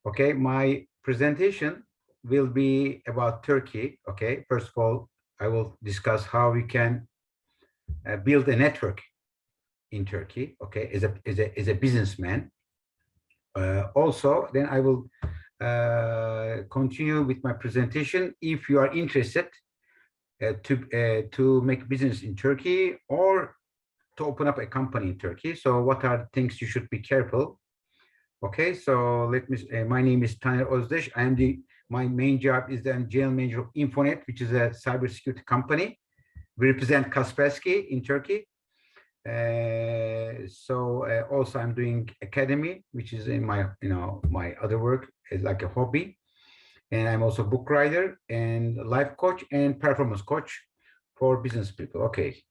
Okay, my presentation will be about Turkey. Okay, first of all, I will discuss how we can build a network in Turkey. Okay, as a businessman. Also, then I will continue with my presentation. If you are interested to make business in Turkey or to open up a company in Turkey, so what are the things you should be careful? Okay, so let me. My name is Özdeş. My main job is the general manager of Infonet, which is a cybersecurity company. We represent Kaspersky in Turkey. Also I'm doing academy, which is in my my other work is like a hobby, and I'm also book writer and life coach and performance coach for business people. Okay,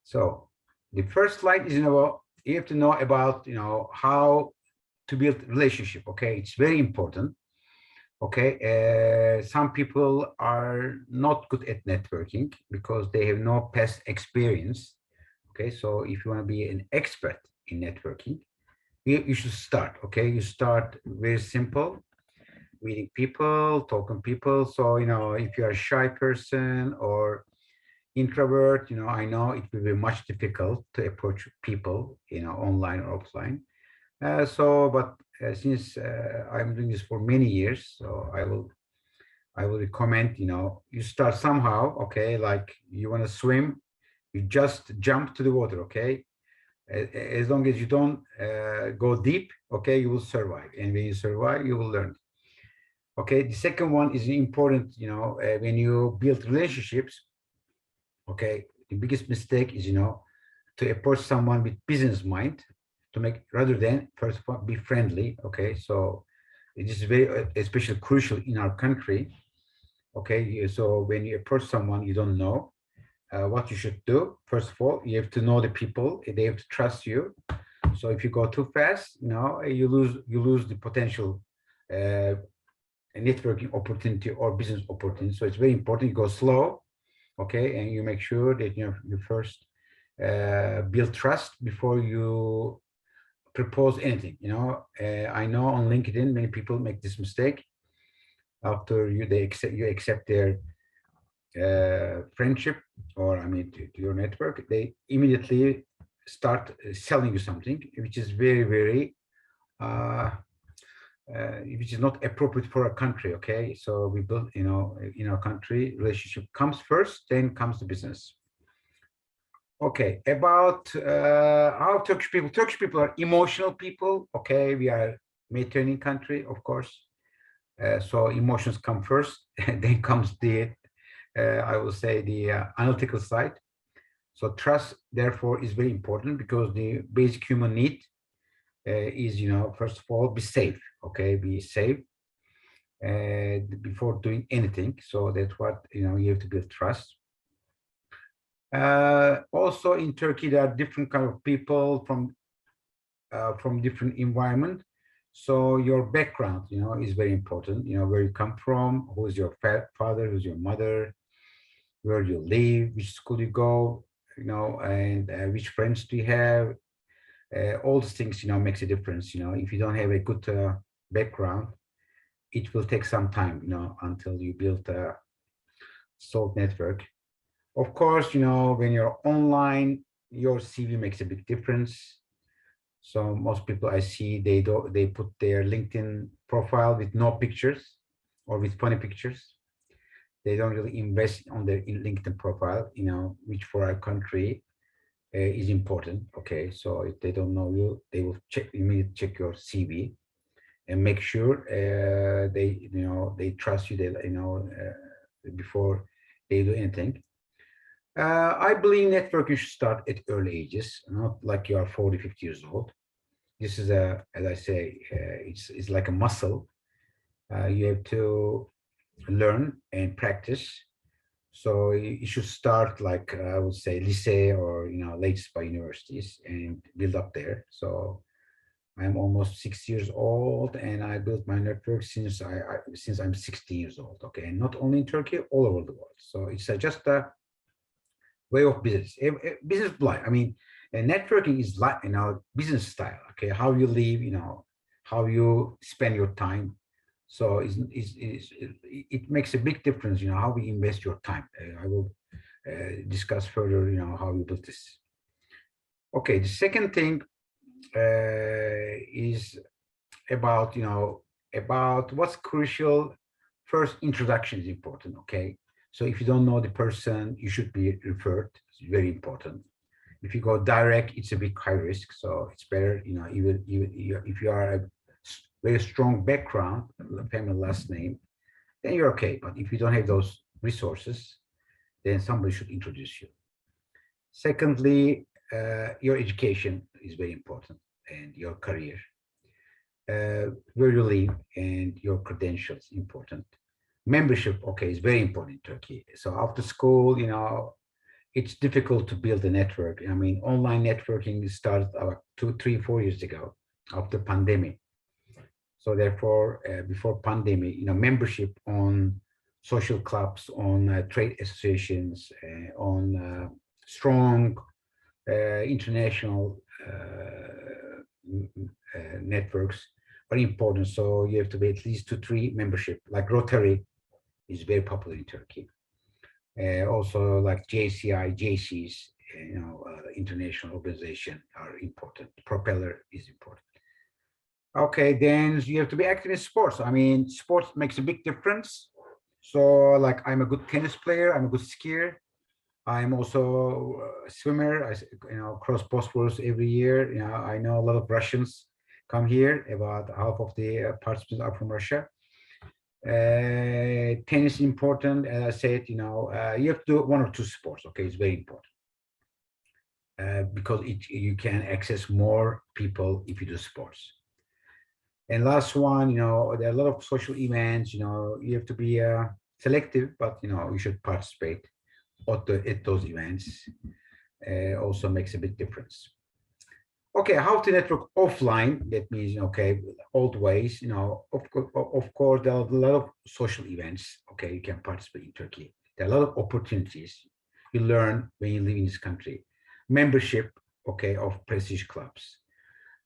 so the first slide is you have to know about how to build relationship. Okay, it's very important. Okay, some people are not good at networking because they have no past experience. Okay, so if you want to be an expert in networking, you should start. Okay, you start very simple, meeting people, talking people. So if you are a shy person or introvert, I know it will be much difficult to approach people, online or offline. But since I'm doing this for many years, so I will recommend, you start somehow. Okay, like you want to swim, you just jump to the water. Okay, as long as you don't go deep, okay, you will survive, and when you survive, you will learn. Okay, the second one is important. When you build relationships, okay, the biggest mistake is to approach someone with business mind, to make rather than first of all be friendly. Okay, so it is very especially crucial in our country. Okay, so when you approach someone you don't know, what you should do, first of all, you have to know the people. They have to trust you. So if you go too fast, you lose the potential networking opportunity or business opportunity. So it's very important you go slow. Okay, and you make sure that you first build trust before you propose anything. I know on LinkedIn many people make this mistake. After you accept their friendship, or to your network, they immediately start selling you something which is very, very which is not appropriate for a country. Okay, so we build, in our country, relationship comes first, then comes the business. Okay, about how Turkish people are emotional people. Okay, we are Mediterranean country, of course, so emotions come first, and then comes the I will say the analytical side. So trust, therefore, is very important because the basic human need is, first of all, be safe. Okay, be safe before doing anything. So that's what you have to build trust. Also, in Turkey, there are different kind of people from different environment. So your background, is very important. Where you come from, who is your father, who's your mother, where you live, which school you go, and which friends do you have. All these things, makes a difference. If you don't have a good background, it will take some time, until you build a solid network. Of course, when you're online, your CV makes a big difference. So most people I see, they put their LinkedIn profile with no pictures or with funny pictures. They don't really invest on their LinkedIn profile, which for our country is important. Okay, so if they don't know you, they will immediately check your CV and make sure they trust you. Before they do anything. I believe networking should start at early ages, not like you are 40, 50 years old. This is as I say, it's like a muscle. You have to learn and practice. So you should start like I would say lycée, or latest by universities, and build up there. So I'm almost 6 years old, and I built my network since I'm 16 years old. Okay, and not only in Turkey, all over the world. So it's just a way of business, business life. Networking is like business style. Okay, how you live, how you spend your time. So it makes a big difference, how we invest your time. I will discuss further, how you build this. Okay, the second thing is about, about what's crucial. First, introduction is important, okay? So if you don't know the person, you should be referred. It's very important. If you go direct, it's a big high risk. So it's better, even if you are a very strong background, family last name, then you're okay. But if you don't have those resources, then somebody should introduce you. Secondly, your education is very important, and your career, where you live, and your credentials important. Membership, okay, is very important in Turkey. So after school, it's difficult to build a network. I mean, online networking started about 2, 3, 4 years ago after pandemic. So therefore, before pandemic, membership on social clubs, on trade associations, on strong international networks are important. So you have to be at least 2, 3 membership, like Rotary is very popular in Turkey. Also like JCI, JCs, international organization are important. Propeller is important. Okay, then you have to be active in sports. I mean, sports makes a big difference. So like I'm a good tennis player, I'm a good skier. I'm also a swimmer. I cross Bosphorus every year. I know a lot of Russians come here. About half of the participants are from Russia. Tennis is important. As I said, you have to do 1 or 2 sports. Okay, it's very important because you can access more people if you do sports. And last one, there are a lot of social events. You have to be selective, but you should participate at those events. Also makes a big difference. Okay, how to network offline? That means, okay, old ways, of course, there are a lot of social events, okay, you can participate in Turkey. There are a lot of opportunities you learn when you live in this country. Membership, okay, of prestige clubs.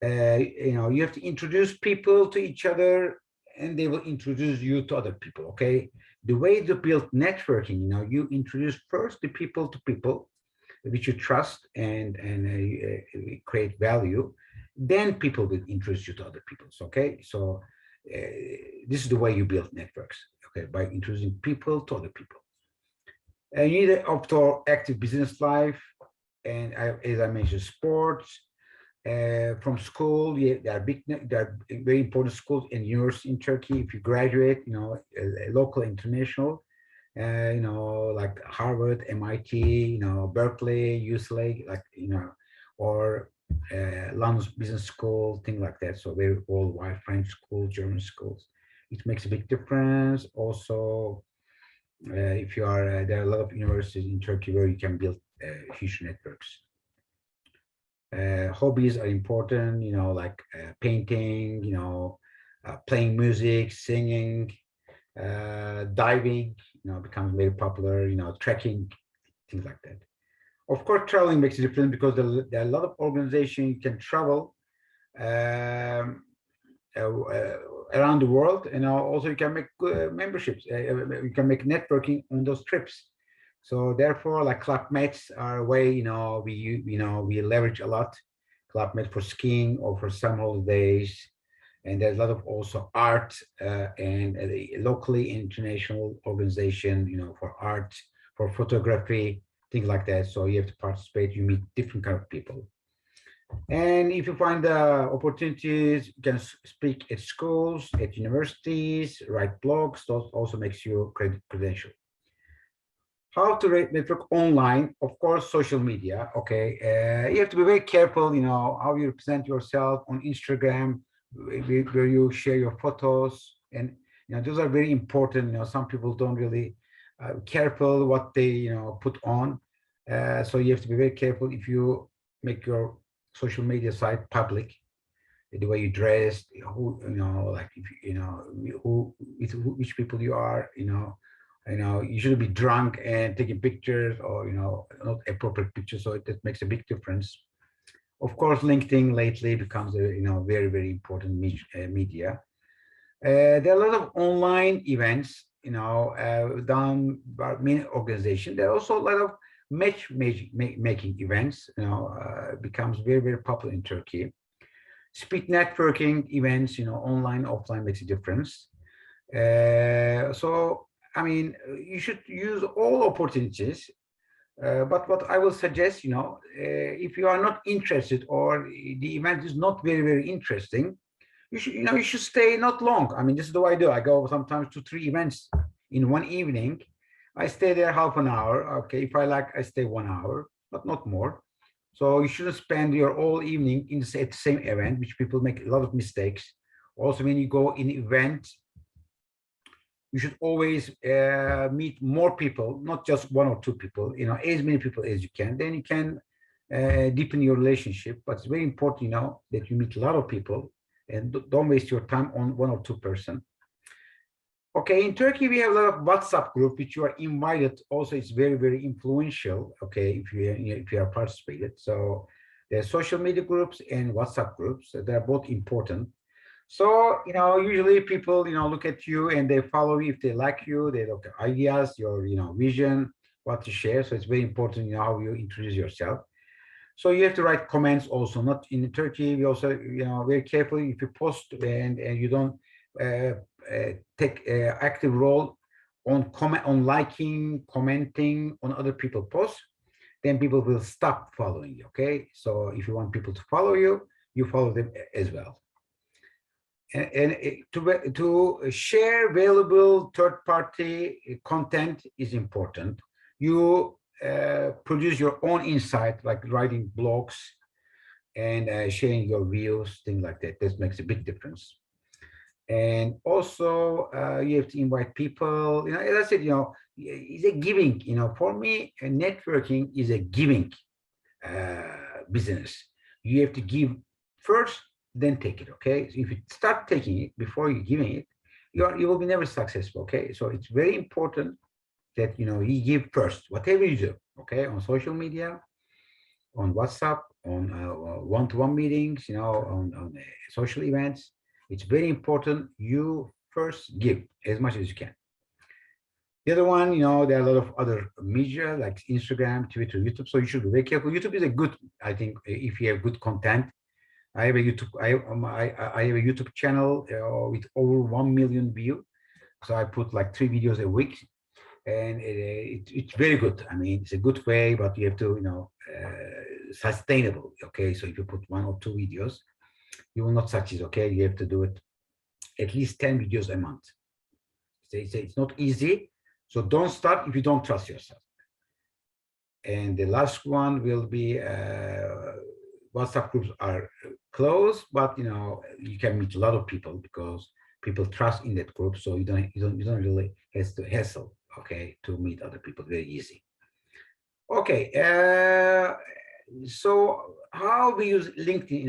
You have to introduce people to each other, and they will introduce you to other people, okay? The way to build networking, you introduce first the people to people, which you trust and create value, then people will introduce you to other people. Okay, so this is the way you build networks. Okay, by introducing people to other people. And you need an outdoor active business life, and as I mentioned, sports. From school, there are very important schools and universities in Turkey. If you graduate, local, international. Like Harvard, MIT, Berkeley, UCLA, like, or London Business School, things like that. So very worldwide, French schools, German schools. It makes a big difference. Also, if you are, there are a lot of universities in Turkey where you can build huge networks. Hobbies are important, like painting, playing music, singing, diving, becomes very popular, trekking, things like that. Of course, traveling makes a difference because there are a lot of organizations you can travel around the world, and also you can make memberships, you can make networking on those trips. So therefore, like Club Mates are a way, we leverage a lot. Club Med for skiing or for some holidays. And there's a lot of also art and locally international organization, for art, for photography, things like that. So you have to participate, you meet different kind of people. And if you find opportunities, you can speak at schools, at universities, write blogs. Those also makes you credential. How to network online? Of course, social media. Okay, you have to be very careful. How you present yourself on Instagram, where you share your photos, and those are very important. Some people don't really careful what they put on. So you have to be very careful if you make your social media site public. The way you dress, who like if which people you are, you shouldn't be drunk and taking pictures or not appropriate pictures. So that makes a big difference. Of course, LinkedIn lately becomes a very, very important media. There are a lot of online events, done by many organizations. There are also a lot of making events, becomes very, very popular in Turkey. Speed networking events, online, offline makes a difference. So, I mean, you should use all opportunities. But what I will suggest, if you are not interested or the event is not very, very interesting, you should stay not long. I mean, this is what I do. I go sometimes to 3 events in one evening. I stay there half an hour. Okay, if I like, I stay 1 hour, but not more. So you shouldn't spend your whole evening at the same event, which people make a lot of mistakes. Also, when you go in event, you should always meet more people, not just 1 or 2 people, as many people as you can. Then you can deepen your relationship. But it's very important, that you meet a lot of people and don't waste your time on 1 or 2 person. Okay, in Turkey, we have a lot of WhatsApp group, which you are invited. Also, it's very, very influential, okay, if you are participated. So there are social media groups and WhatsApp groups. They're both important. So, usually people, look at you and they follow you if they like you, they look at ideas, your, vision, what to share. So it's very important, how you introduce yourself. So you have to write comments also, not in Turkey. We also, very carefully, if you post and you don't take active role on liking, commenting on other people's posts, then people will stop following you, okay? So if you want people to follow you, you follow them as well. And to share valuable third-party content is important. You produce your own insight, like writing blogs and sharing your views, things like that. This makes a big difference. And also, you have to invite people. As I said, it's a giving. For me, networking is a giving business. You have to give first, then take it, okay? So if you start taking it before you're giving it, you will be never successful, okay? So it's very important that, you give first, whatever you do, okay? On social media, on WhatsApp, on one-to-one meetings, on social events. It's very important you first give as much as you can. The other one, there are a lot of other media like Instagram, Twitter, YouTube. So you should be very careful. YouTube is a good, I think, if you have good content. I have a YouTube. I have a YouTube channel with over 1 million views. So I put like 3 videos a week, and it's very good. I mean, it's a good way, but you have to, sustainable. Okay, so if you put 1 or 2 videos, you will not succeed. Okay, you have to do it at least 10 videos a month. It's not easy. So don't start if you don't trust yourself. And the last one will be WhatsApp groups are closed, but you can meet a lot of people because people trust in that group. So you don't really have to hassle, okay, to meet other people. Very easy. Okay. So how we use LinkedIn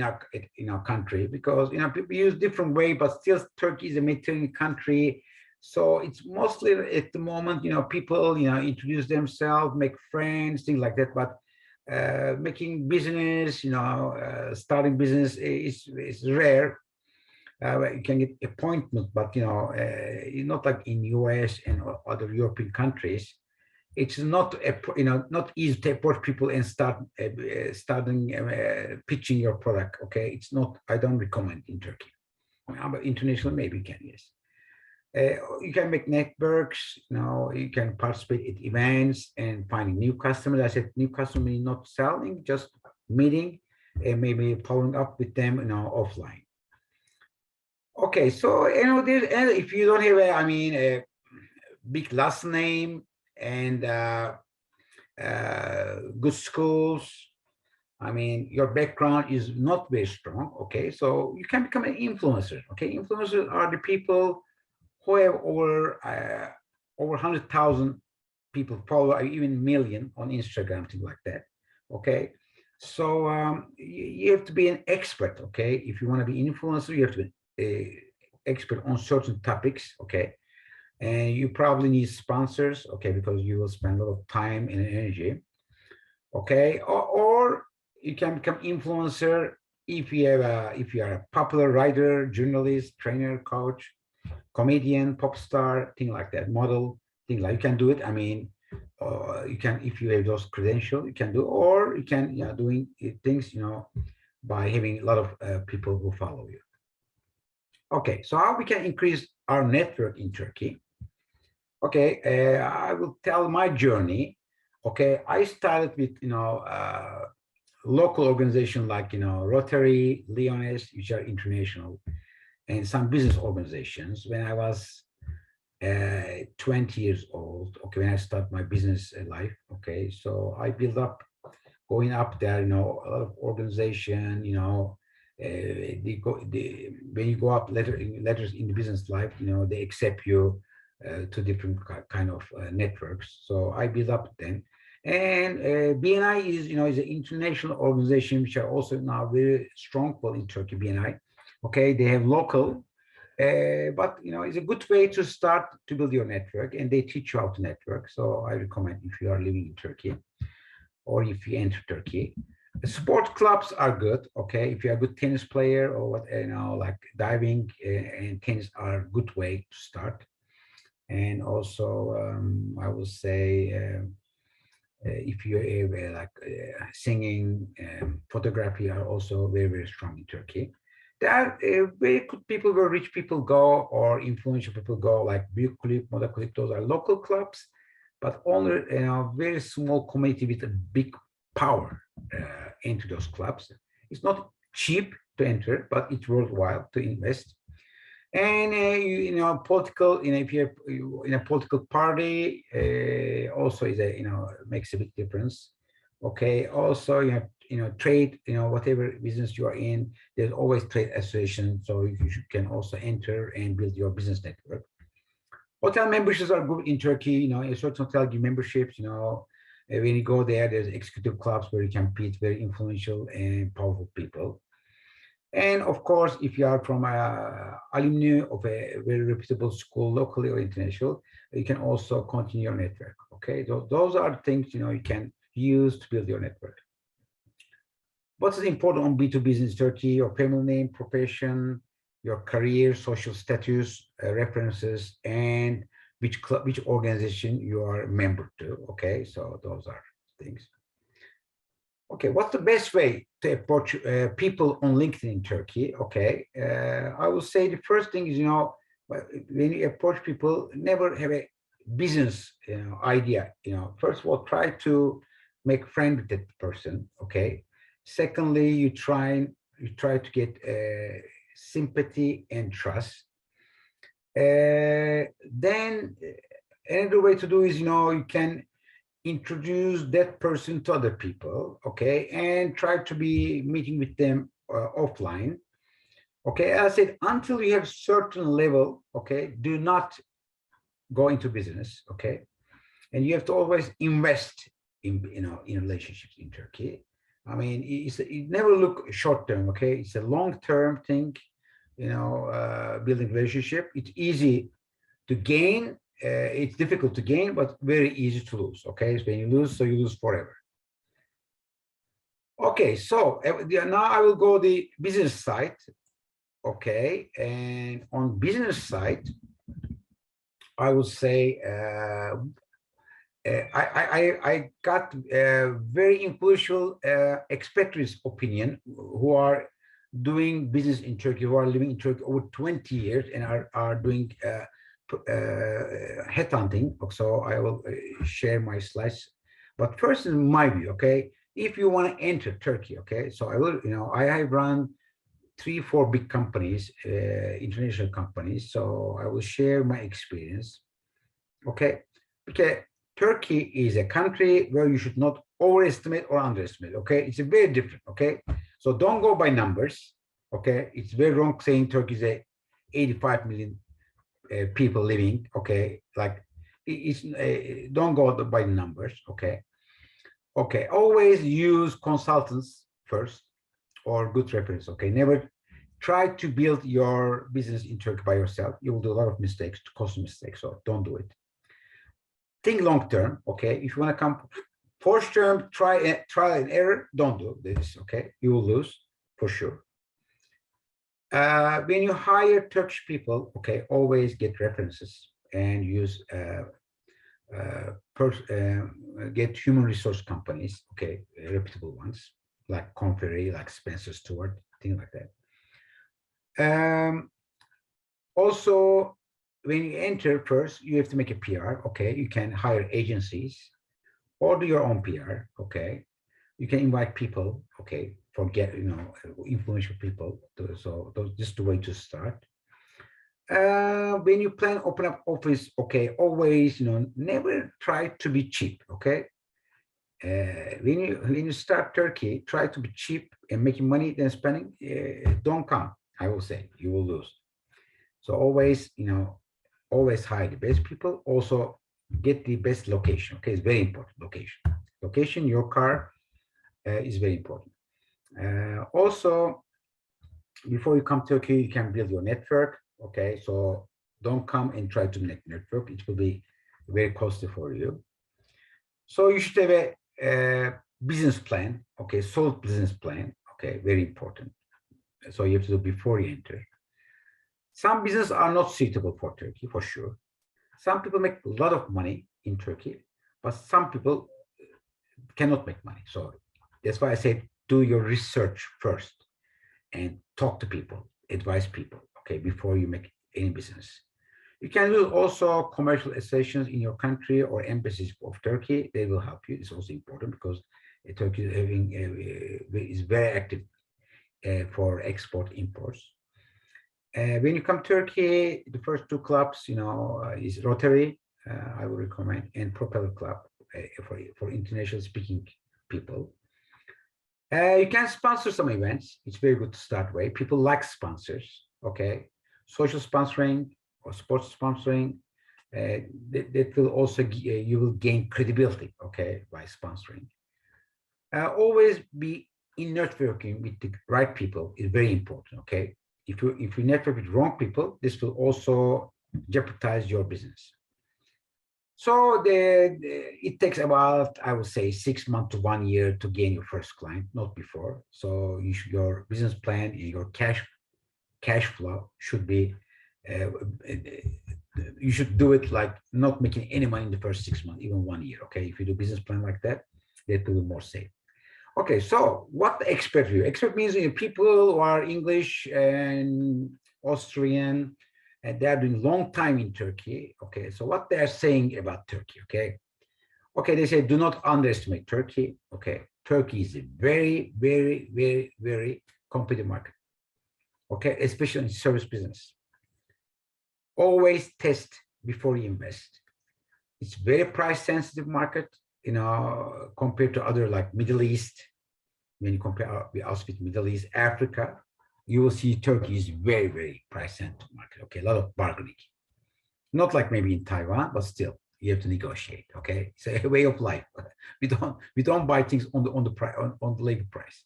in our country, because people use different way, but still Turkey is a Mediterranean country. So it's mostly at the moment, people, introduce themselves, make friends, things like that. But making business, starting business is rare. You can get appointment, but not like in US and other European countries. It's not not easy to approach people and starting pitching your product. Okay, it's not. I don't recommend in Turkey. But international maybe you can, yes. You can make networks. You can participate at events and finding new customers. I said new customer is not selling, just meeting and maybe following up with them, offline. Okay, so if you don't have a big last name and good schools, your background is not very strong. Okay, so you can become an influencer. Okay, influencers are the people who have over 100,000 people follow, or even million on Instagram, things like that. Okay, so you have to be an expert. Okay, if you want to be an influencer, you have to be an expert on certain topics. Okay, and you probably need sponsors. Okay, because you will spend a lot of time and energy. Okay, or You can become influencer if you are a popular writer, journalist, trainer, coach, comedian, pop star, thing like that, model, thing like you can do it. I mean, you can if you have those credentials, you can do, or you can doing things by having a lot of people who follow you. Okay, so how we can increase our network in Turkey? Okay, I will tell my journey. Okay, I started with local organization like Rotary, Lyoness, which are international, and some business organizations. When I was 20 years old, okay, when I started my business life, okay, so I built up, going up there, a lot of organization, when you go up letters in the business life, they accept you to different kind of networks. So I built up then. And BNI is an international organization which are also now very strong in Turkey, BNI. Okay, they have local, but it's a good way to start to build your network, and they teach you how to network. So I recommend if you are living in Turkey or if you enter Turkey. Sport clubs are good. Okay, if you're a good tennis player or what like diving and tennis are a good way to start. And also, I will say, if you like singing, photography are also very, very strong in Turkey. There are very good people where rich people go or influential people go, like Büyük Kulüp, Moda Kulüp. Those are local clubs, but only very small community with a big power into those clubs. It's not cheap to enter, but it's worthwhile to invest. And political, if you're in a political party, also is makes a big difference. Okay. Also, trade, whatever business you are in, there's always trade association, so you can also enter and build your business network. Hotel memberships are good in Turkey. A certain hotel give memberships. When you go there, there's executive clubs where you can meet very influential and powerful people. And of course, if you are from alumni of a very reputable school, locally or international, you can also continue your network. Okay, those are things you can use to build your network. What is important on B2B business Turkey? Your family name, profession, your career, social status, references, and which club, which organization you are a member to. Okay, so those are things. Okay, what's the best way to approach people on LinkedIn in Turkey? Okay, I will say the first thing is, when you approach people, never have a business idea. First of all, try to make friend with that person. Okay. Secondly, you try to get sympathy and trust. Then another way to do is, you can introduce that person to other people, okay, and try to be meeting with them offline. Okay, as I said, until you have certain level, okay, do not go into business, okay, and you have to always invest in in relationships in Turkey. I mean, it never look short term, okay, it's a long term thing, building relationship. It's easy to gain. It's difficult to gain, but very easy to lose. Okay, so when you lose, so you lose forever. Okay, so now I will go the business side. Okay, and on business side, I would say I got very influential expatriates opinion who are doing business in Turkey, who are living in Turkey over 20 years and are doing headhunting. So I will share my slides. But first, in my view, okay, if you want to enter Turkey, okay, so I will, I have run 3-4 big companies, international companies. So I will share my experience. Okay, because Turkey is a country where you should not overestimate or underestimate. Okay, it's a very different. Okay, so don't go by numbers. Okay, it's very wrong saying Turkey is a 85 million people living. Okay, like it's don't go by numbers. Okay, okay, always use consultants first or good reference. Okay, never try to build your business in Turkey by yourself. You will do a lot of mistakes, cost mistakes. So don't do it. Think long term. Okay, if you want to come Forced term, trial and error, don't do this, okay? You will lose for sure. When you hire Turkish people, okay, always get references and use get human resource companies, okay, reputable ones like Conferry, like Spencer Stewart, things like that. Also, when you enter first, you have to make a PR, okay? You can hire agencies or do your own PR, okay? You can invite people, okay, influential people. So this is the way to start. When you plan open up office, okay, always, never try to be cheap, okay? When you start Turkey, try to be cheap and making money then spending. Don't come, I will say, you will lose. So always, always hire the best people. Also get the best location. Okay, it's very important. Location, your car is very important. Also, before you come to Turkey, you can build your network. Okay, so don't come and try to make network. It will be very costly for you. So you should have a business plan. Okay, solid business plan. Okay, very important. So you have to do before you enter. Some businesses are not suitable for Turkey, for sure. Some people make a lot of money in Turkey, but some people cannot make money. So that's why I say do your research first and talk to people, advise people, okay, before you make any business. You can do also commercial associations in your country or embassies of Turkey. They will help you. It's also important because Turkey is very active for export imports. When you come to Turkey, the first two clubs, is Rotary, I would recommend, and Propeller Club for international speaking people. You can sponsor some events. It's very good to start with. People like sponsors, okay? Social sponsoring or sports sponsoring, that will also, you will gain credibility, okay, by sponsoring. Always be in networking with the right people is very important, okay? If you network with wrong people, this will also jeopardize your business. So it takes about, I would say, 6 months to 1 year to gain your first client, not before. So your business plan and your cash flow should be, you should do it like not making any money in the first 6 months, even 1 year, okay? If you do business plan like that, that will be more safe. Okay, so what expert you? Expert means people who are English and Austrian, and they are doing long time in Turkey. Okay, so what they are saying about Turkey, okay? Okay, they say do not underestimate Turkey. Okay, Turkey is a very, very, very, very competitive market. Okay, especially in service business. Always test before you invest. It's very price sensitive market, compared to other like Middle East. When you compare us with Middle East, Africa, you will see Turkey is very, very price sensitive market. Okay, a lot of bargaining. Not like maybe in Taiwan, but still you have to negotiate. Okay, it's a way of life. We don't buy things on the labor price.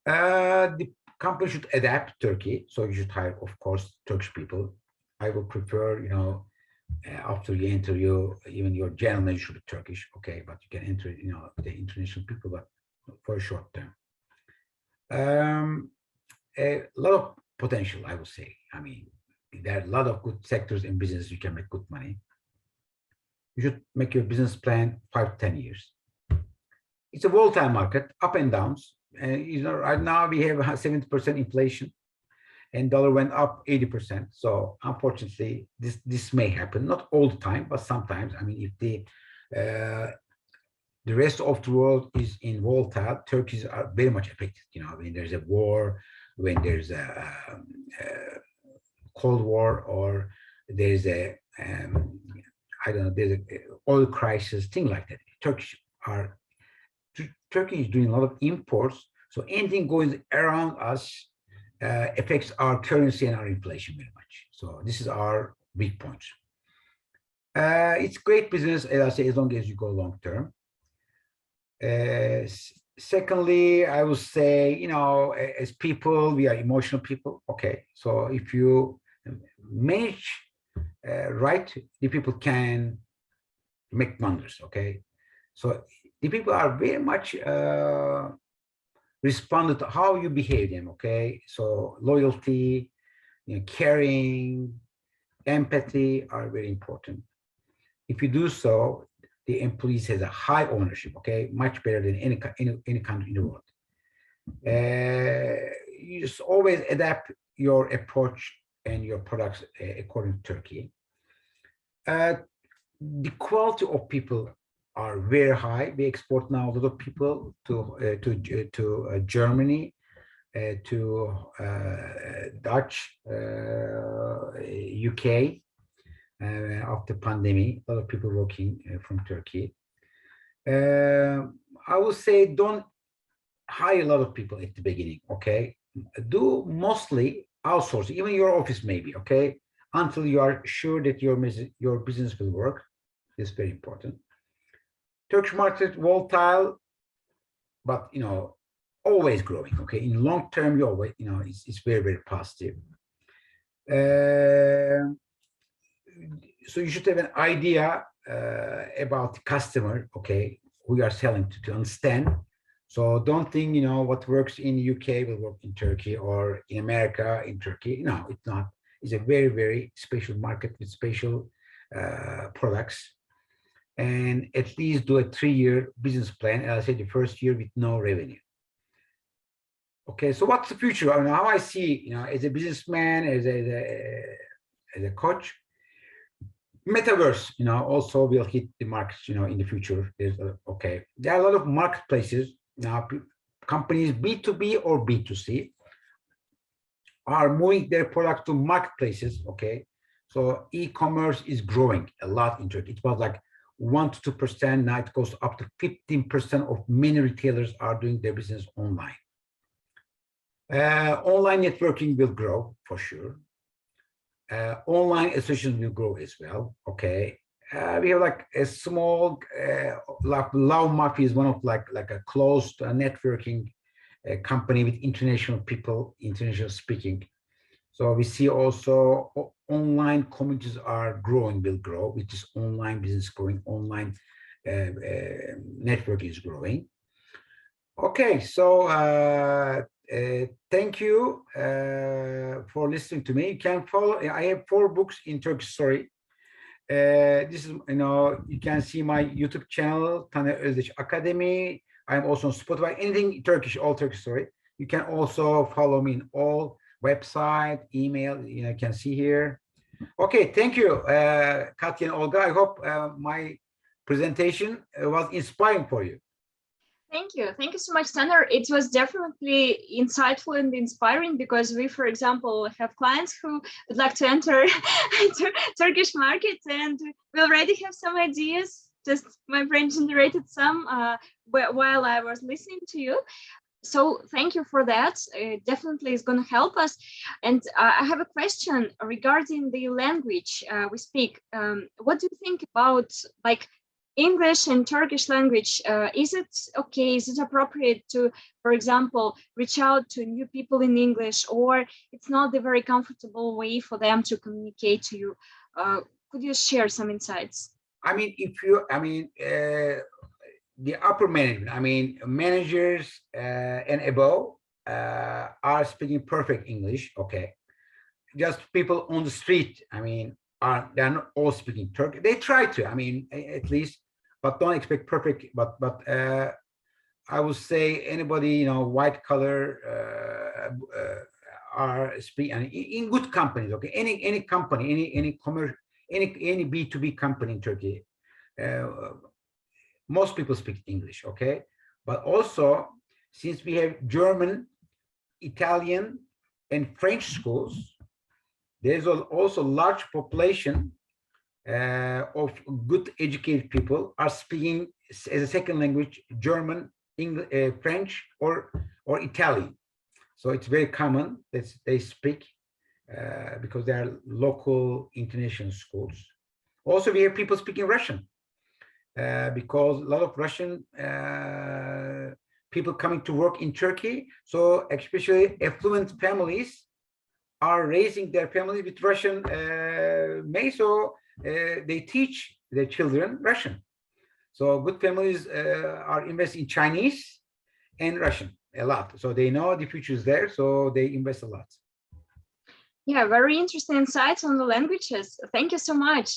The company should adapt Turkey, so you should hire, of course, Turkish people. I would prefer, after you interview, even your general manager should be Turkish, okay, but you can enter, the international people, but for a short term. A lot of potential, I would say. I mean, there are a lot of good sectors in business you can make good money. You should make your business plan 5 to 10 years. It's a volatile market, up and downs. And right now we have 70% inflation, and dollar went up 80%. So unfortunately, this may happen, not all the time, but sometimes. I mean, if the rest of the world is in volatile, Turkeys are very much affected. When there's a war, when there's a Cold War, or there's a I don't know, there's an oil crisis, thing like that. Turkey is doing a lot of imports, so anything going around us affects our currency and our inflation very much. So this is our weak point. It's great business, as I say, as long as you go long term. Secondly, I would say, as people, we are emotional people. Okay, so if you manage right, the people can make wonders. Okay, so the people are very much responded to how you behave them, okay? So loyalty, caring, empathy are very important. If you do so, the employees has a high ownership, okay? Much better than any country in the world. You just always adapt your approach and your products according to Turkey. The quality of people are very high. We export now a lot of people to Germany, to Dutch, UK. After pandemic, a lot of people working from Turkey. I would say don't hire a lot of people at the beginning, okay? Do mostly outsource, even your office maybe, okay? Until you are sure that your business will work. It's very important. Turkish market volatile, but always growing, okay? In long term, you always, it's very, very positive. So you should have an idea about the customer, okay, who you are selling to understand. So don't think, what works in the UK will work in Turkey, or in America, in Turkey. No, it's not. It's a very, very special market with special products. And at least do a 3-year business plan. As I said, the first year with no revenue. Okay, so what's the future? I mean, how I see, as a businessman, as a coach, metaverse, also will hit the markets, in the future. Okay, there are a lot of marketplaces now. Companies B2B or B2C are moving their product to marketplaces. Okay, so e-commerce is growing a lot in Turkey. It was like 1 to 2%. Now it goes up to 15% of many retailers are doing their business online. Online networking will grow for sure. Online associations will grow as well. Okay, we have like a small, like Love Mafia is one of like a closed networking company with international people, international speaking. So we see also online communities are growing, will grow, which is online business growing, online network is growing. Okay, so thank you for listening to me. You can follow. I have 4 books in Turkish story. This is, you can see my YouTube channel, Özdeş Academy. I'm also on Spotify. Anything Turkish, all Turkish story. You can also follow me in all website, email. You can see here. Okay, thank you, Katya and Olga. I hope my presentation was inspiring for you. Thank you. Thank you so much, Taner. It was definitely insightful and inspiring, because we, for example, have clients who would like to enter Turkish market, and we already have some ideas. Just my brain generated some while I was listening to you. So thank you for that. It definitely is going to help us. And I have a question regarding the language we speak. What do you think about like English and Turkish language? Is it okay? Is it appropriate to, for example, reach out to new people in English, or it's not the very comfortable way for them to communicate to you? Could you share some insights? I mean, the upper management, managers and above are speaking perfect English. Okay, just people on the street, they're not all speaking Turkish. They try to, at least, but don't expect perfect. But I would say anybody, white collar are speaking in good companies. Okay, any company, any commercial, any B2B company in Turkey. Most people speak English, okay? But also, since we have German, Italian, and French schools, there's also large population of good educated people are speaking as a second language German, English, French, or Italian. So it's very common that they speak because they are local international schools. Also, we have people speaking Russian. Because a lot of Russian people coming to work in Turkey. So especially affluent families are raising their families with Russian so they teach their children Russian. So good families are investing in Chinese and Russian a lot. So they know the future is there, so they invest a lot. Yeah, very interesting insights on the languages. Thank you so much.